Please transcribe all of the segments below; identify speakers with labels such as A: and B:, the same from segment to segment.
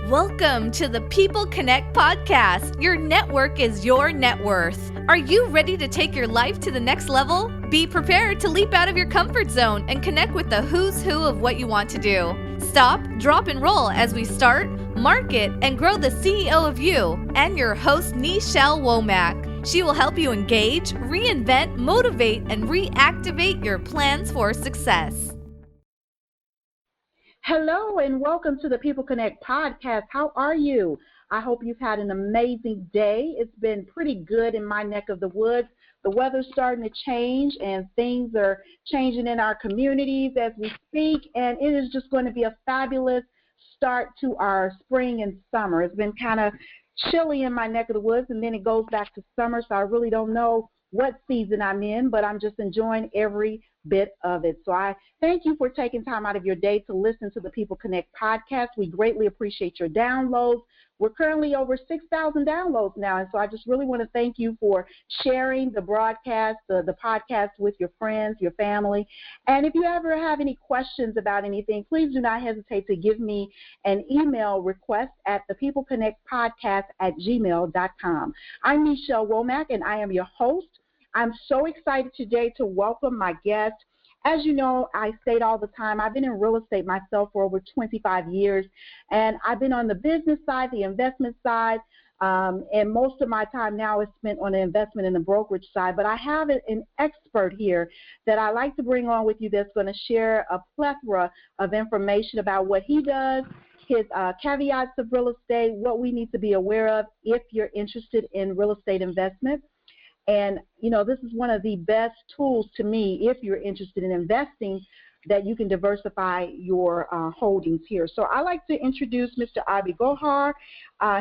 A: Welcome to the People Connect podcast. Your network is your net worth. Are you ready to take your life to the next level? Be prepared to leap out of your comfort zone and connect with the who's who of what you want to do. Stop, drop, and roll as we start, market, and grow the CEO of you and your host, Nichelle Womack. She will help you engage, reinvent, motivate, and reactivate your plans for success.
B: Hello and welcome to the People Connect podcast. How are you? I hope you've had an amazing day. It's been pretty good in my neck of the woods. The weather's starting to change and things are changing in our communities as we speak, and it is just going to be a fabulous start to our spring and summer. It's been kind of chilly in my neck of the woods, and then it goes back to summer, so I really don't know what season I'm in, but I'm just enjoying every bit of it. So I thank you for taking time out of your day to listen to the People Connect podcast. We greatly appreciate your downloads. We're currently over 6,000 downloads now, and so I just really want to thank you for sharing the broadcast, the podcast with your friends, your family. And if you ever have any questions about anything, please do not hesitate to give me an email request at thepeopleconnectpodcast@gmail.com. I'm Nichelle Womack, and I am your host. I'm so excited today to welcome my guest. As you know, I state all the time, I've been in real estate myself for over 25 years, and I've been on the business side, the investment side, and most of my time now is spent on the investment and the brokerage side. But I have an expert here that I like to bring on with you that's going to share a plethora of information about what he does, his caveats of real estate, what we need to be aware of if you're interested in real estate investment. And, you know, this is one of the best tools to me if you're interested in investing, that you can diversify your holdings here. So I'd like to introduce Mr. Abhi Golhar.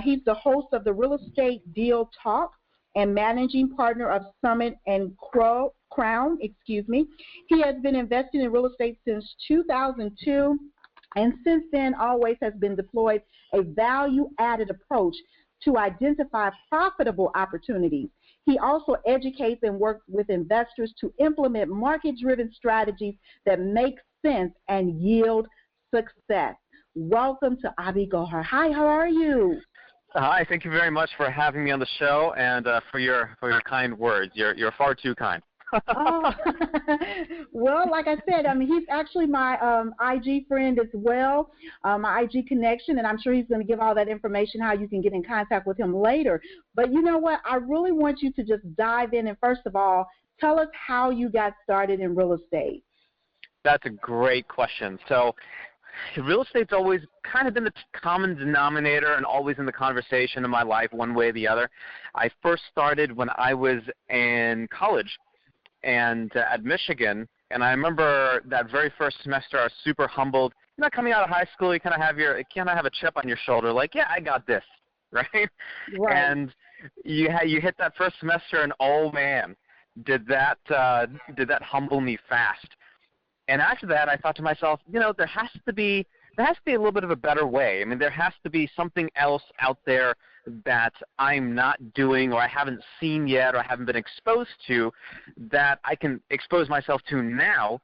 B: He's the host of the Real Estate Deal Talk and managing partner of Summit and Crown. He has been investing in real estate since 2002, and since then always has been deployed a value-added approach to identify profitable opportunities. He also educates and works with investors to implement market-driven strategies that make sense and yield success. Welcome to Abhi Golhar. Hi, how are you?
C: Hi, thank you very much for having me on the show and for your kind words. You're far too kind.
B: Oh. Well, like I said, I mean, he's actually my IG friend as well, my IG connection, and I'm sure he's going to give all that information, how you can get in contact with him later. But you know what? I really want you to just dive in and, first of all, tell us how you got started in real estate.
C: That's a great question. So real estate's always kind of been the common denominator and always in the conversation in my life one way or the other. I first started when I was in college and at Michigan, and I remember that very first semester I was super humbled. You know, coming out of high school, you kind of have a chip on your shoulder, like, yeah, I got this, right?
B: Right.
C: And you hit that first semester, and oh man, did that humble me fast. And after that, I thought to myself, you know, there has to be a little bit of a better way. I mean, there has to be something else out there that I'm not doing or I haven't seen yet or I haven't been exposed to that I can expose myself to now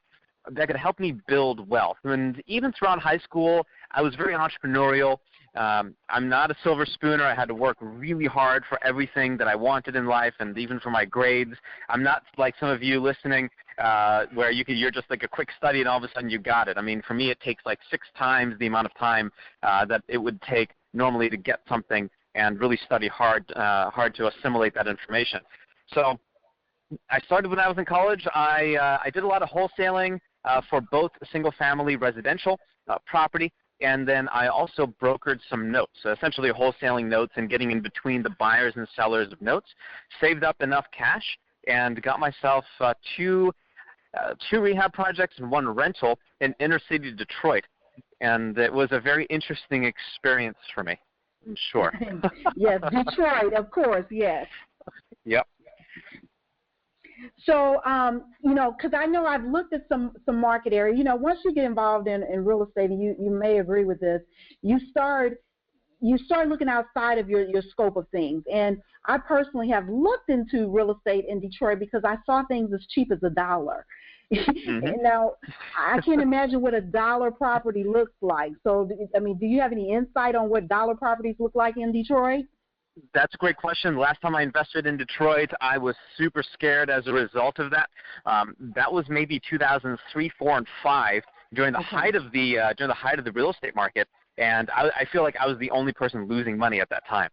C: that could help me build wealth. And even throughout high school, I was very entrepreneurial. I'm not a silver spooner. I had to work really hard for everything that I wanted in life and even for my grades. I'm not like some of you listening where you're just like a quick study and all of a sudden you got it. I mean, for me, it takes like 6 times the amount of time that it would take normally to get something and really study hard to assimilate that information. So I started when I was in college. I did a lot of wholesaling for both single-family residential property, and then I also brokered some notes, so essentially wholesaling notes and getting in between the buyers and sellers of notes, saved up enough cash, and got myself two rehab projects and 1 rental in inner city Detroit. And it was a very interesting experience for me, I'm sure.
B: Yes, Detroit, of course, yes.
C: Yep.
B: So, you know, because I know I've looked at some market area. You know, once you get involved in real estate, and you may agree with this, you start looking outside of your scope of things. And I personally have looked into real estate in Detroit because I saw things as cheap as $1.
C: Mm-hmm.
B: Now, I can't imagine what a dollar property looks like. So, I mean, do you have any insight on what dollar properties look like in Detroit?
C: That's a great question. Last time I invested in Detroit, I was super scared as a result of that. That was maybe 2003, 4, and 5 during the height of the real estate market, and I feel like I was the only person losing money at that time.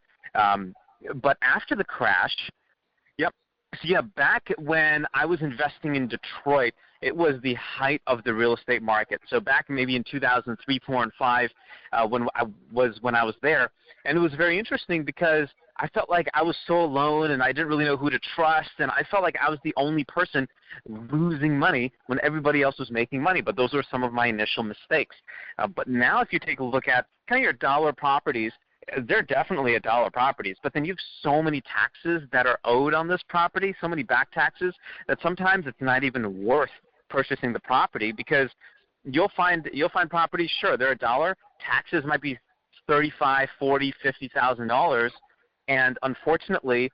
C: But after the crash, back when I was investing in Detroit, it was the height of the real estate market. So back maybe in 2003, 4, and 5, when I was there, and it was very interesting because I felt like I was so alone and I didn't really know who to trust, and I felt like I was the only person losing money when everybody else was making money. But those were some of my initial mistakes. But now if you take a look at kind of your dollar properties, they're definitely a dollar properties, but then you have so many taxes that are owed on this property, so many back taxes, that sometimes it's not even worth purchasing the property, because you'll find properties, sure, they're a dollar, taxes might be $35,000, $40,000, $50,000, and unfortunately,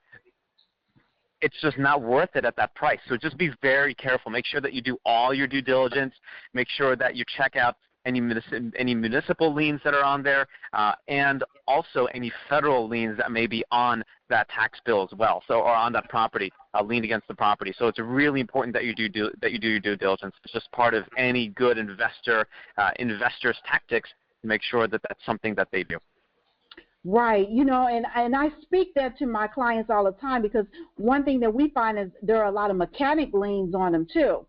C: it's just not worth it at that price. So just be very careful. Make sure that you do all your due diligence. Make sure that you check out any municipal liens that are on there, and also any federal liens that may be on that tax bill as well, or on that property, lien against the property. So it's really important that you do your due diligence. It's just part of any good investor's tactics to make sure that that's something that they do.
B: Right, and I speak that to my clients all the time, because one thing that we find is there are a lot of mechanic liens on them too.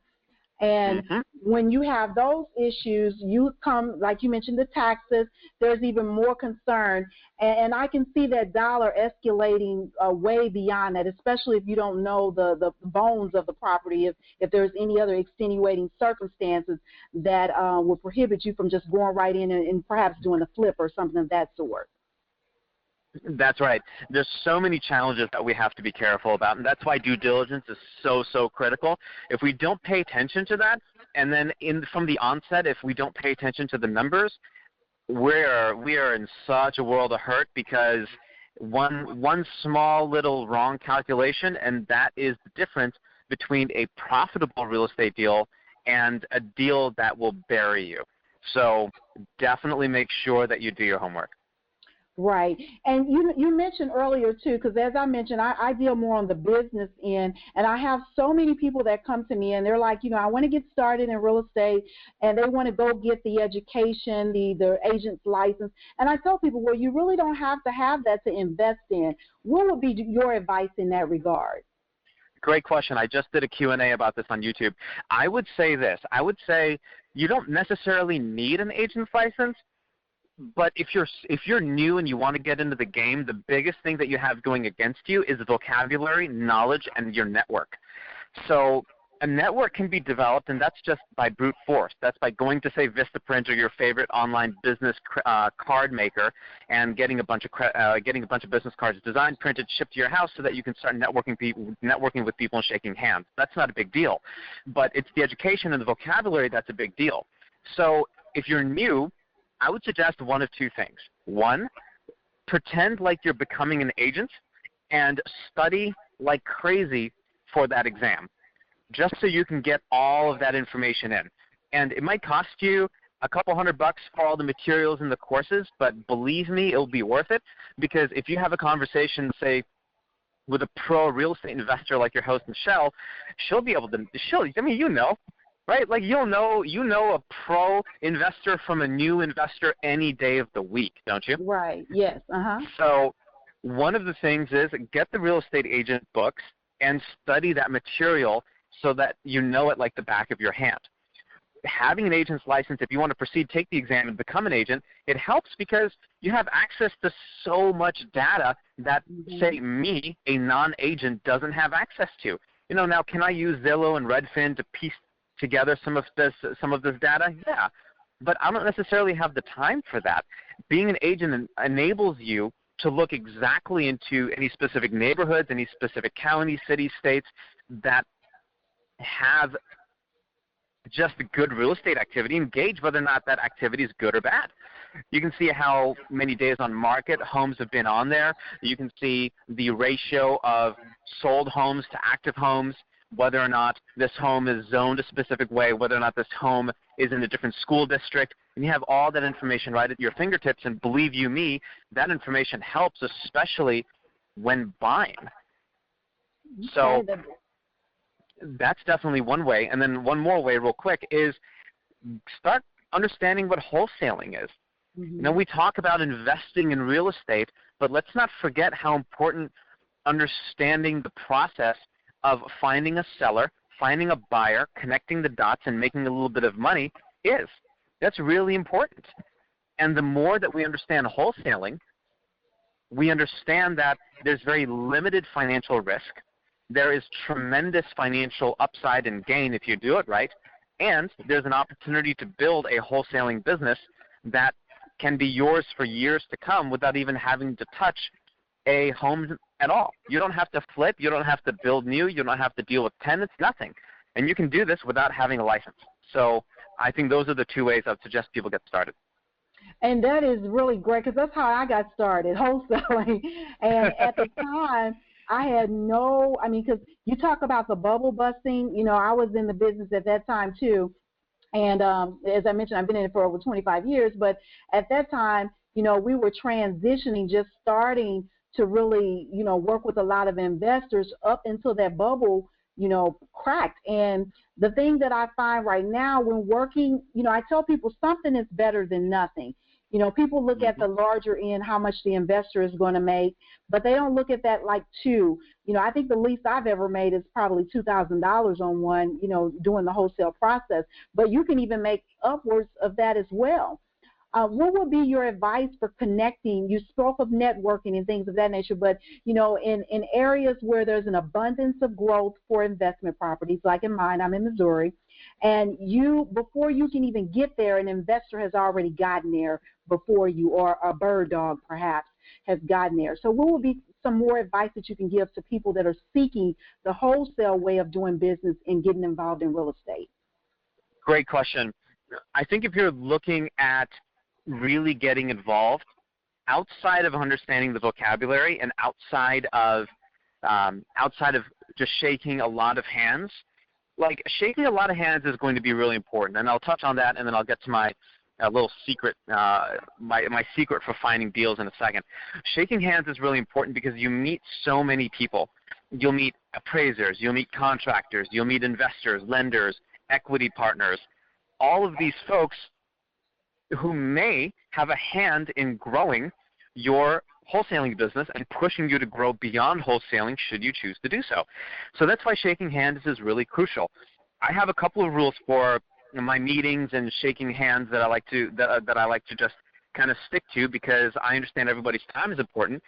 B: And when you have those issues, you come, like you mentioned, the taxes, there's even more concern. And I can see that dollar escalating way beyond that, especially if you don't know the bones of the property, if there's any other extenuating circumstances that will prohibit you from just going right in and perhaps doing a flip or something of that sort.
C: That's right. There's so many challenges that we have to be careful about, and that's why due diligence is so critical. If we don't pay attention to that, and then from the onset, if we don't pay attention to the numbers, we are in such a world of hurt, because one small little wrong calculation, and that is the difference between a profitable real estate deal and a deal that will bury you. So definitely make sure that you do your homework.
B: Right. And you mentioned earlier, too, because as I mentioned, I deal more on the business end, and I have so many people that come to me, and they're like, I want to get started in real estate, and they want to go get the education, the agent's license. And I tell people, well, you really don't have to have that to invest in. What would be your advice in that regard?
C: Great question. I just did a Q&A about this on YouTube. I would say this. I would say you don't necessarily need an agent's license. But if you're new and you want to get into the game, the biggest thing that you have going against you is vocabulary, knowledge, and your network. So a network can be developed, and that's just by brute force. That's by going to, say, Vistaprint or your favorite online business card maker and getting a bunch of business cards designed, printed, shipped to your house so that you can start networking with people and shaking hands. That's not a big deal. But it's the education and the vocabulary that's a big deal. So if you're new, I would suggest one of two things. One, pretend like you're becoming an agent and study like crazy for that exam, just so you can get all of that information in. And it might cost you a couple $100 for all the materials and the courses, but believe me, it'll be worth it, because if you have a conversation, say, with a pro real estate investor like your host, Michelle, she'll be able to, right? Like you'll know a pro investor from a new investor any day of the week, don't you?
B: Right. Yes.
C: So one of the things is get the real estate agent books and study that material so that you know it like the back of your hand. Having an agent's license, if you want to proceed, take the exam and become an agent, it helps because you have access to so much data that, say, me, a non-agent, doesn't have access to. Now can I use Zillow and Redfin to piece together some of this data? Yeah, but I don't necessarily have the time for that. Being an agent enables you to look exactly into any specific neighborhoods, any specific counties, cities, states that have just good real estate activity, and gauge whether or not that activity is good or bad. You can see how many days on market homes have been on there. You can see the ratio of sold homes to active homes, whether or not this home is zoned a specific way, whether or not this home is in a different school district, and you have all that information right at your fingertips. And believe you me, that information helps, especially when buying. So that's definitely one way. And then one more way real quick is start understanding what wholesaling is.
B: Mm-hmm.
C: You know, we talk about investing in real estate, but let's not forget how important understanding the process of finding a seller, finding a buyer, connecting the dots, and making a little bit of money is. That's really important. And the more that we understand wholesaling, we understand that there's very limited financial risk. There is tremendous financial upside and gain if you do it right, and there's an opportunity to build a wholesaling business that can be yours for years to come without even having to touch a home at all. You don't have to flip. You don't have to build new. You don't have to deal with tenants, nothing. And you can do this without having a license. So I think those are the two ways I would suggest people get started.
B: And that is really great because that's how I got started, wholesaling. And at the time, I had because you talk about the bubble busting. You know, I was in the business at that time too. And as I mentioned, I've been in it for over 25 years. But at that time, you know, we were transitioning, just starting to really, you know, work with a lot of investors up until that bubble, you know, cracked. And the thing that I find right now when working, you know, I tell people something is better than nothing. You know, people look at the larger end, how much the investor is going to make, but they don't look at that like two. You know, I think the least I've ever made is probably $2,000 on one, you know, doing the wholesale process. But you can even make upwards of that as well. What would be your advice for connecting? You spoke of networking and things of that nature, but, you know, in areas where there's an abundance of growth for investment properties, like in mine, I'm in Missouri, and before you can even get there, an investor has already gotten there before you, or a bird dog perhaps has gotten there. So what would be some more advice that you can give to people that are seeking the wholesale way of doing business and getting involved in real estate?
C: Great question. I think if you're looking at really getting involved, outside of understanding the vocabulary and outside of just shaking a lot of hands, like shaking a lot of hands is going to be really important, and I'll touch on that, and then I'll get to my little secret, my secret for finding deals in a second. Shaking hands is really important because you meet so many people. You'll meet appraisers, you'll meet contractors, you'll meet investors, lenders, equity partners, all of these folks who may have a hand in growing your wholesaling business and pushing you to grow beyond wholesaling should you choose to do so. So that's why shaking hands is really crucial. I have a couple of rules for my meetings and shaking hands that I like to just kind of stick to because I understand everybody's time is important.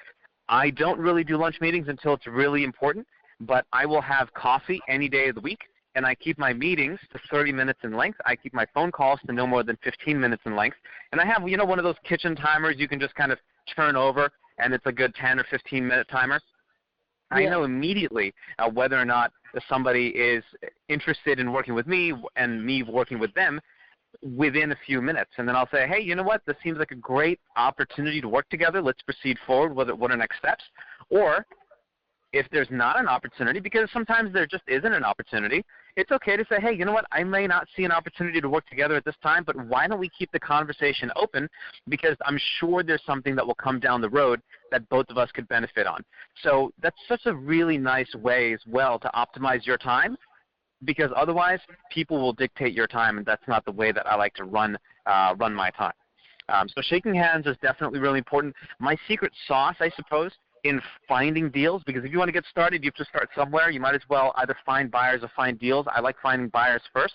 C: I don't really do lunch meetings until it's really important, but I will have coffee any day of the week. And I keep my meetings to 30 minutes in length. I keep my phone calls to no more than 15 minutes in length. And I have, you know, one of those kitchen timers you can just kind of turn over, and it's a good 10 or 15-minute timer. Yeah. I know immediately whether or not somebody is interested in working with me and me working with them within a few minutes. And then I'll say, hey, you know what, this seems like a great opportunity to work together. Let's proceed forward with it. What are next steps? Or if there's not an opportunity, because sometimes there just isn't an opportunity, it's okay to say, hey, you know what, I may not see an opportunity to work together at this time, but why don't we keep the conversation open because I'm sure there's something that will come down the road that both of us could benefit on. So that's such a really nice way as well to optimize your time because otherwise people will dictate your time, and that's not the way that I like to run my time. So shaking hands is definitely really important. My secret sauce, I suppose, in finding deals, because if you want to get started, you have to start somewhere. You might as well either find buyers or find deals. I like finding buyers first,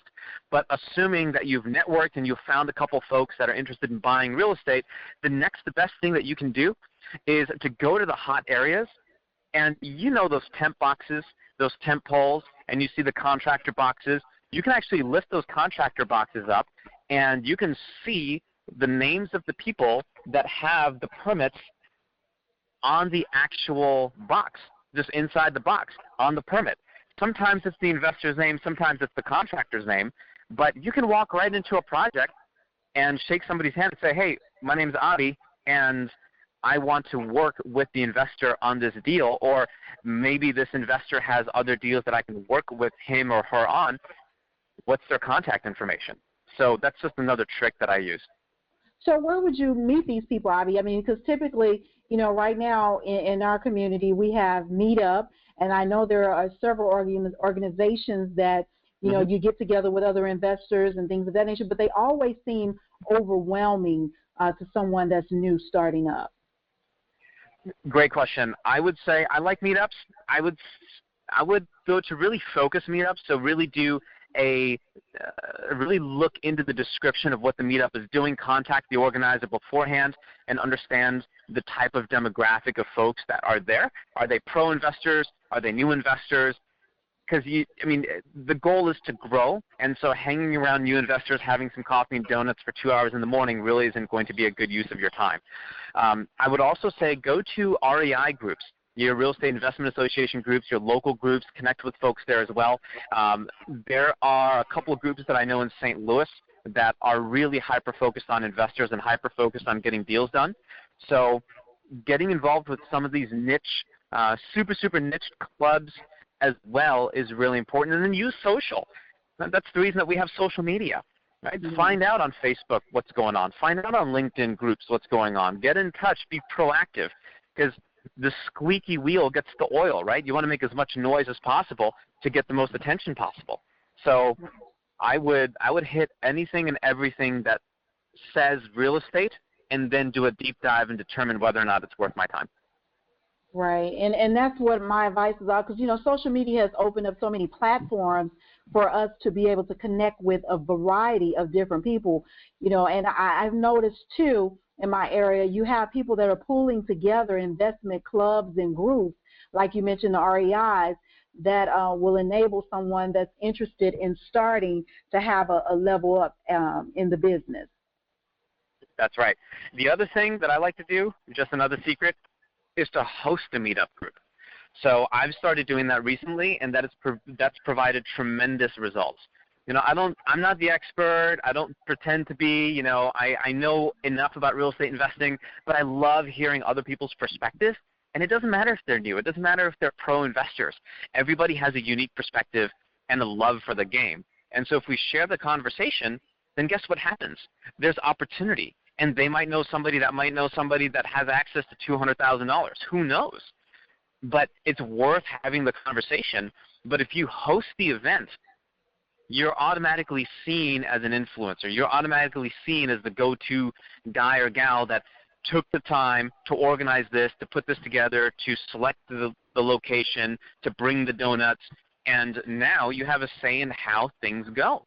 C: but assuming that you've networked and you've found a couple folks that are interested in buying real estate, the best thing that you can do is to go to the hot areas, and you know those temp boxes, those temp poles, and you see the contractor boxes. You can actually lift those contractor boxes up, and you can see the names of the people that have the permits on the actual box, just inside the box, on the permit. Sometimes it's the investor's name, sometimes it's the contractor's name, but you can walk right into a project and shake somebody's hand and say, hey, my name's Abhi, and I want to work with the investor on this deal, or maybe this investor has other deals that I can work with him or her on, what's their contact information? So that's just another trick that I use.
B: So where would you meet these people, Abhi? I mean, because typically, right now in our community, we have Meetup, and I know there are several organizations that, you get together with other investors and things of that nature, but they always seem overwhelming to someone that's new starting up.
C: Great question. I would say I like meetups. I would go to really focus meetups, so really do really look into the description of what the meetup is doing, contact the organizer beforehand, and understand the type of demographic of folks that are there. Are they pro-investors? Are they new investors? Because, the goal is to grow, and so hanging around new investors, having some coffee and donuts for 2 hours in the morning really isn't going to be a good use of your time. I would also say go to REI groups, your Real Estate Investment Association groups, your local groups, connect with folks there as well. There are a couple of groups that I know in St. Louis that are really hyper-focused on investors and hyper-focused on getting deals done. So getting involved with some of these niche, super niche clubs as well is really important. And then use social. That's the reason that we have social media. Right? Mm-hmm. Find out on Facebook what's going on. Find out on LinkedIn groups what's going on. Get in touch. Be proactive, because the squeaky wheel gets the oil, right? You want to make as much noise as possible to get the most attention possible. So I would hit anything and everything that says real estate, and then do a deep dive and determine whether or not it's worth my time.
B: Right, and that's what my advice is on, because, social media has opened up so many platforms for us to be able to connect with a variety of different people, and I've noticed, too, in my area, you have people that are pulling together investment clubs and groups, like you mentioned, the REIs, that will enable someone that's interested in starting to have a level up in the business.
C: That's right. The other thing that I like to do, just another secret, is to host a meetup group. So I've started doing that recently, and that's provided tremendous results. I'm not the expert. I don't pretend to be. I know enough about real estate investing, but I love hearing other people's perspectives. And it doesn't matter if they're new. It doesn't matter if they're pro-investors. Everybody has a unique perspective and a love for the game. And so if we share the conversation, then guess what happens? There's opportunity. And they might know somebody that has access to $200,000. Who knows? But it's worth having the conversation. But if you host the event, you're automatically seen as an influencer. You're automatically seen as the go-to guy or gal that took the time to organize this, to put this together, to select the location, to bring the donuts. And now you have a say in how things go.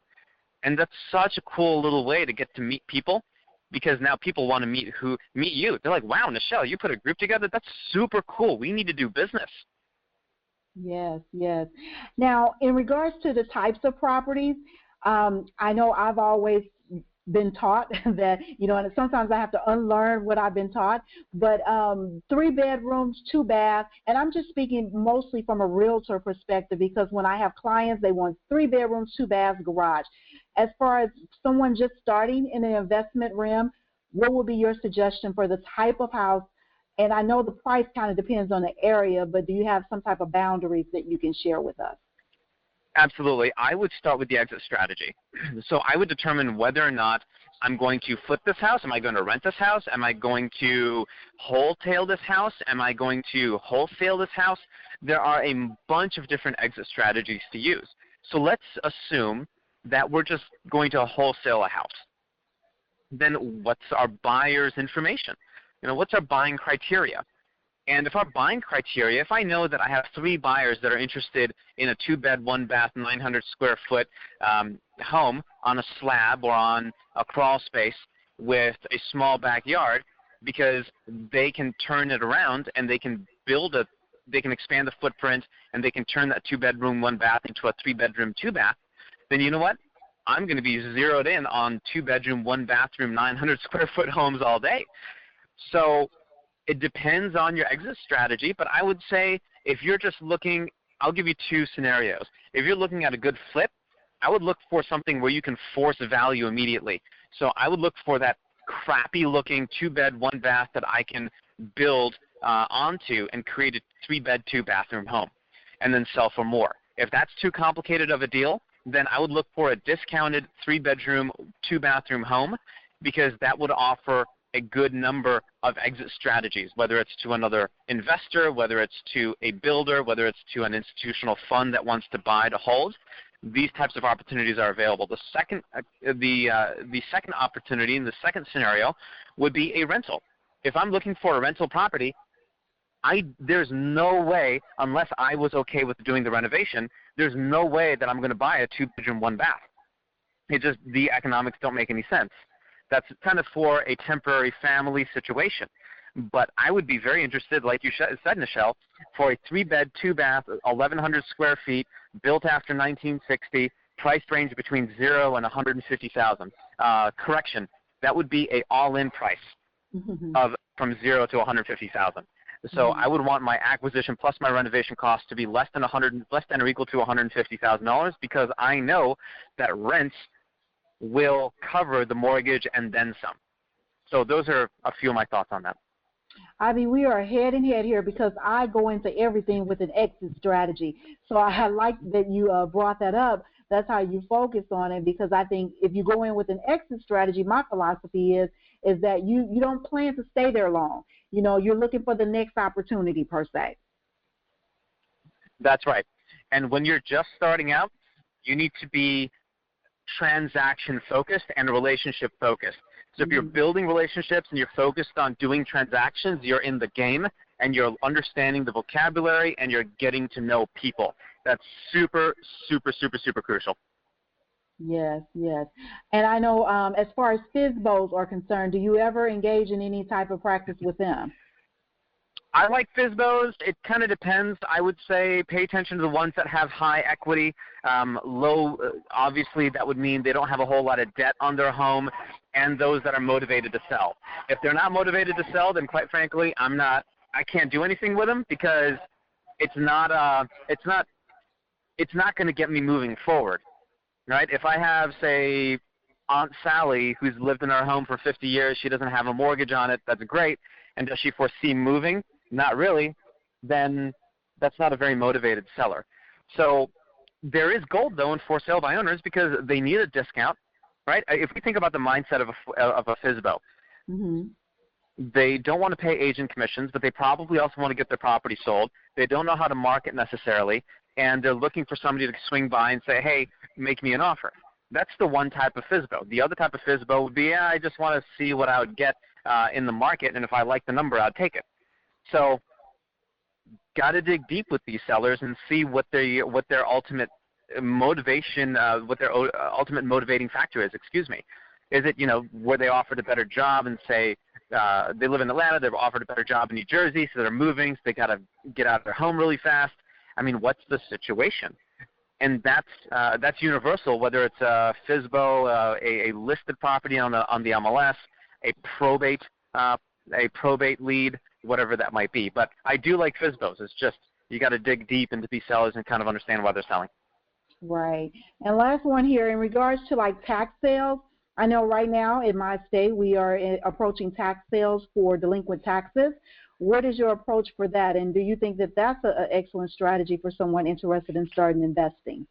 C: And that's such a cool little way to get to meet people. Because now people want to meet you. They're like, wow, Nichelle, you put a group together? That's super cool. We need to do business.
B: Yes. Now, in regards to the types of properties, I know I've always been taught that, and sometimes I have to unlearn what I've been taught, but 3 bedrooms, 2 baths, and I'm just speaking mostly from a realtor perspective, because when I have clients, they want 3 bedrooms, 2 baths, garage. As far as someone just starting in the investment realm, what would be your suggestion for the type of house? And I know the price kind of depends on the area, but do you have some type of boundaries that you can share with us?
C: Absolutely. I would start with the exit strategy. So I would determine whether or not I'm going to flip this house. Am I going to rent this house? Am I going to wholesale this house? Am I going to wholesale this house? There are a bunch of different exit strategies to use. So let's assume that we're just going to wholesale a house. Then what's our buyer's information? What's our buying criteria? And if our buying criteria, if I know that I have 3 buyers that are interested in a 2-bed, 1-bath, 900 square foot home on a slab or on a crawl space with a small backyard, because they can turn it around and they can they can expand the footprint, and they can turn that 2-bedroom, 1-bath into a 3-bedroom, 2-bath, then you know what? I'm going to be zeroed in on 2-bedroom, 1-bathroom, 900 square foot homes all day. So it depends on your exit strategy, but I would say if you're just looking, I'll give you 2 scenarios. If you're looking at a good flip, I would look for something where you can force value immediately. So I would look for that crappy looking 2-bed, 1-bath that I can build onto and create a 3-bed, 2-bathroom home and then sell for more. If that's too complicated of a deal, then I would look for a discounted 3-bedroom, 2-bathroom home, because that would offer a good number of exit strategies, whether it's to another investor, whether it's to a builder, whether it's to an institutional fund that wants to buy to hold. These types of opportunities are available. The second opportunity in the second scenario would be a rental. If I'm looking for a rental property, there's no way, unless I was okay with doing the renovation, there's no way that I'm going to buy a 2-bedroom, 1-bath. The economics don't make any sense. That's kind of for a temporary family situation. But I would be very interested, like you said, Nichelle, for a 3-bed, 2-bath, 1,100 square feet, built after 1960, price range between $0 and $150,000. Correction, that would be a all-in price of from $0 to $150,000. So I would want my acquisition plus my renovation cost to be less than or equal to $150,000, because I know that rents will cover the mortgage and then some. So those are a few of my thoughts on that.
B: Abhi, we are head and head here because I go into everything with an exit strategy. So I like that you brought that up. That's how you focus on it, because I think if you go in with an exit strategy, my philosophy is that you don't plan to stay there long. You know, you're looking for the next opportunity per se.
C: That's right. And when you're just starting out, you need to be transaction focused and relationship focused. So if you're building relationships and you're focused on doing transactions, you're in the game and you're understanding the vocabulary and you're getting to know people. That's super, super, super, super crucial.
B: Yes, yes. And I know as far as FSBOs are concerned, do you ever engage in any type of practice with them?
C: I like FSBOs. It kind of depends. I would say pay attention to the ones that have high equity. Low, obviously, that would mean they don't have a whole lot of debt on their home, and those that are motivated to sell. If they're not motivated to sell, then quite frankly, I can't do anything with them, because it's not going to get me moving forward, right? If I have, say, Aunt Sally, who's lived in her home for 50 years, she doesn't have a mortgage on it, that's great. And does she foresee moving? Not really. Then that's not a very motivated seller. So there is gold, though, in for sale by owners, because they need a discount, right? If we think about the mindset of a FSBO, they don't want to pay agent commissions, but they probably also want to get their property sold. They don't know how to market necessarily, and they're looking for somebody to swing by and say, hey, make me an offer. That's the one type of FSBO. The other type of FSBO would be, I just want to see what I would get in the market, and if I like the number, I'd take it. So got to dig deep with these sellers and see what their ultimate motivation, what their ultimate motivating factor is. Excuse me. Is it, were they offered a better job and say they live in Atlanta, they were offered a better job in New Jersey, so they're moving, so they got to get out of their home really fast. I mean, what's the situation? And that's universal, whether it's a FSBO, a listed property on the MLS, a probate lead, whatever that might be. But I do like FSBOs. It's just you got to dig deep into these sellers and kind of understand why they're selling.
B: Right. And last one here, in regards to like tax sales, I know right now in my state we are approaching tax sales for delinquent taxes. What is your approach for that, and do you think that that's an excellent strategy for someone interested in starting investing?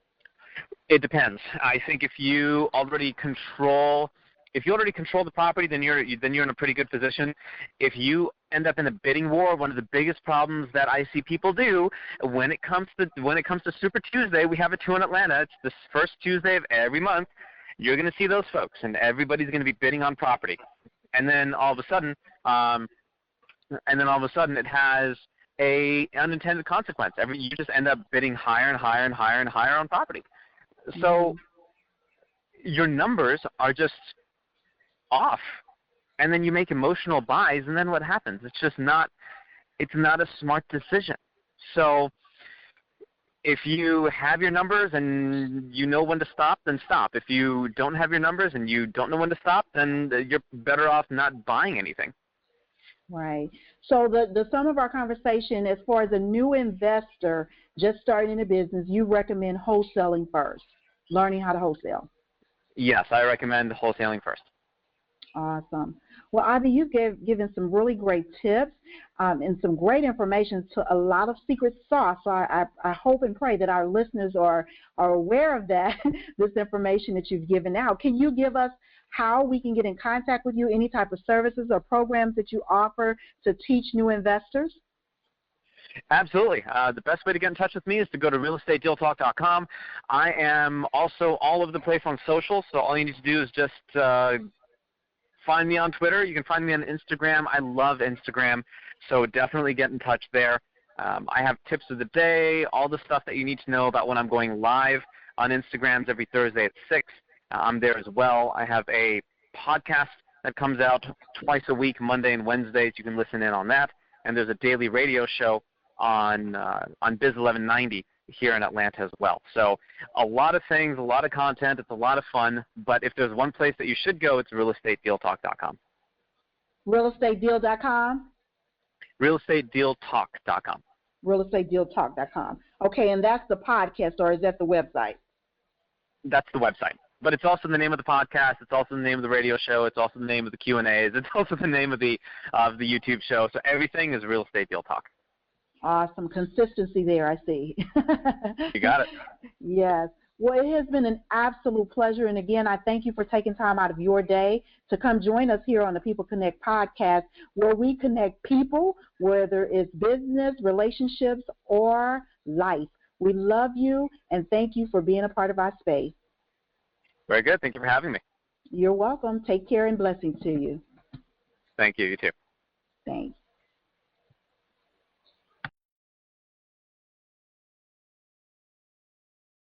C: It depends. I think if you already control the property, then you're in a pretty good position. If you end up in a bidding war, one of the biggest problems that I see people do when it comes to Super Tuesday, we have it too in Atlanta. It's the first Tuesday of every month. You're going to see those folks, and everybody's going to be bidding on property, and then all of a sudden it has a unintended consequence. You just end up bidding higher and higher and higher and higher on property. So your numbers are just off, and then you make emotional buys, and then what happens? It's not a smart decision. So if you have your numbers and you know when to stop, then stop. If you don't have your numbers and you don't know when to stop, then you're better off not buying anything.
B: Right. So the sum of our conversation, as far as a new investor just starting a business, you recommend wholesaling first, learning how to wholesale.
C: Yes, I recommend wholesaling first.
B: Awesome. Well, Abhi, you've given some really great tips and some great information to a lot of secret sauce. So I hope and pray that our listeners are aware of that, this information that you've given out. Can you give us how we can get in contact with you, any type of services or programs that you offer to teach new investors?
C: Absolutely. The best way to get in touch with me is to go to realestatedealtalk.com. I am also all over the place on social, so all you need to do is just find me on Twitter. You can find me on Instagram. I love Instagram, so definitely get in touch there. I have tips of the day, all the stuff that you need to know about when I'm going live on Instagrams every Thursday at 6. I'm there as well. I have a podcast that comes out twice a week, Monday and Wednesdays. You can listen in on that. And there's a daily radio show on Biz 1190 here in Atlanta as well. So a lot of things, a lot of content. It's a lot of fun. But if there's one place that you should go, it's realestatedealtalk.com.
B: Realestatedeal.com?
C: Realestatedealtalk.com.
B: Realestatedealtalk.com. Okay, and that's the podcast, or is that the website?
C: That's the website. But it's also the name of the podcast. It's also the name of the radio show. It's also the name of the Q&As. It's also the name of the YouTube show. So everything is Real Estate Deal Talk.
B: Awesome. Consistency there, I see.
C: You got it.
B: Yes. Well, it has been an absolute pleasure. And, again, I thank you for taking time out of your day to come join us here on the People Connect podcast, where we connect people, whether it's business, relationships, or life. We love you, and thank you for being a part of our space.
C: Very good. Thank you for having me.
B: You're welcome. Take care and blessings to you.
C: Thank you. You too.
B: Thanks.